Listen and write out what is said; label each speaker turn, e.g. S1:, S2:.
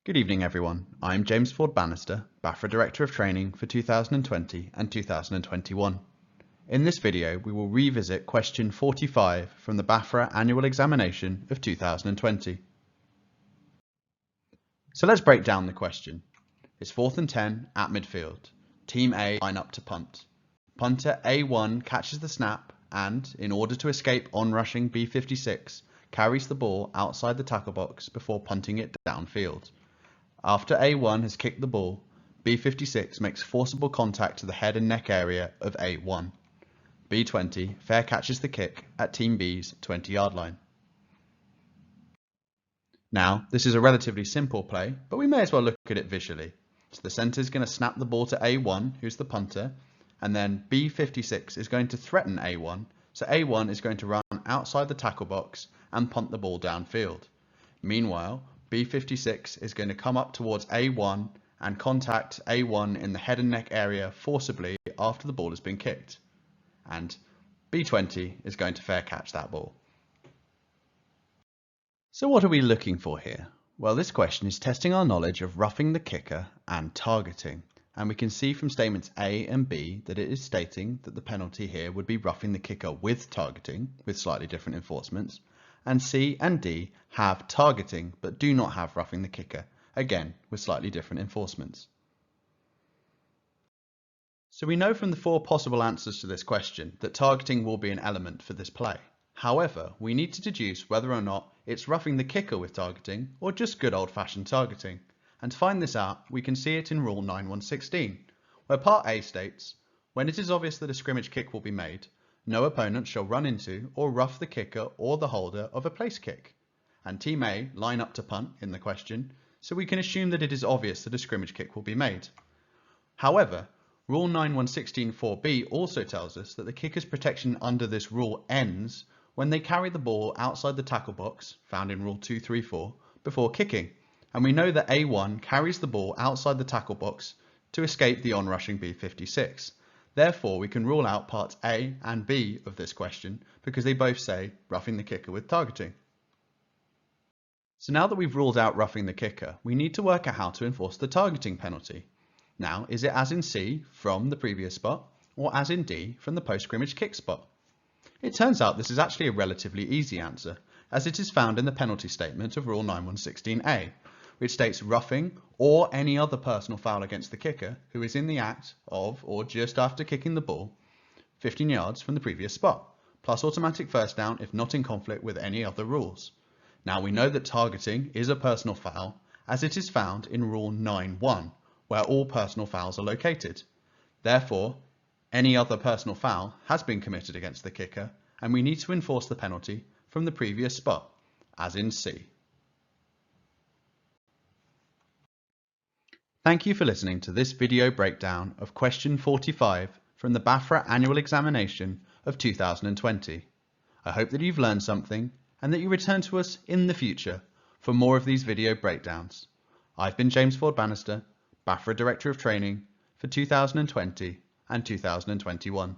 S1: Good evening everyone, I'm James Ford-Bannister, BAFRA Director of Training for 2020 and 2021. In this video we will revisit question 45 from the BAFRA Annual Examination of 2020. So let's break down the question. It's 4th and 10 at midfield. Team A line up to punt. Punter A1 catches the snap and, in order to escape onrushing B56, carries the ball outside the tackle box before punting it downfield. After A1 has kicked the ball, B56 makes forcible contact to the head and neck area of A1. B20 fair catches the kick at Team B's 20-yard line. Now, this is a relatively simple play, but we may as well look at it visually. So the centre is going to snap the ball to A1, who's the punter, and then B56 is going to threaten A1, so A1 is going to run outside the tackle box and punt the ball downfield. Meanwhile, B56 is going to come up towards A1 and contact A1 in the head and neck area forcibly after the ball has been kicked. And B20 is going to fair catch that ball. So what are we looking for here? Well, this question is testing our knowledge of roughing the kicker and targeting. And we can see from statements A and B that it is stating that the penalty here would be roughing the kicker with targeting, with slightly different enforcements. And C and D have targeting but do not have roughing the kicker, again with slightly different enforcements. So we know from the 4 possible answers to this question that targeting will be an element for this play. However, we need to deduce whether or not it's roughing the kicker with targeting or just good old-fashioned targeting. And to find this out, we can see it in Rule 9.1.16, where Part A states, when it is obvious that a scrimmage kick will be made, no opponent shall run into or rough the kicker or the holder of a place kick. And Team A line up to punt in the question, so we can assume that it is obvious that a scrimmage kick will be made. However, Rule 9.1.16.4b also tells us that the kicker's protection under this rule ends when they carry the ball outside the tackle box, found in Rule 2.3.4, before kicking. And we know that A1 carries the ball outside the tackle box to escape the onrushing B56. Therefore, we can rule out parts A and B of this question because they both say roughing the kicker with targeting. So now that we've ruled out roughing the kicker, we need to work out how to enforce the targeting penalty. Now, is it as in C from the previous spot or as in D from the post-scrimmage kick spot? It turns out this is actually a relatively easy answer, as it is found in the penalty statement of Rule 9.1.16a, which states roughing or any other personal foul against the kicker who is in the act of or just after kicking the ball 15 yards from the previous spot, plus automatic first down if not in conflict with any other rules. Now we know that targeting is a personal foul as it is found in Rule 9.1, where all personal fouls are located. Therefore, any other personal foul has been committed against the kicker and we need to enforce the penalty from the previous spot, as in C. Thank you for listening to this video breakdown of question 45 from the BAFRA Annual Examination of 2020. I hope that you've learned something and that you return to us in the future for more of these video breakdowns. I've been James Ford-Bannister, BAFRA Director of Training for 2020 and 2021.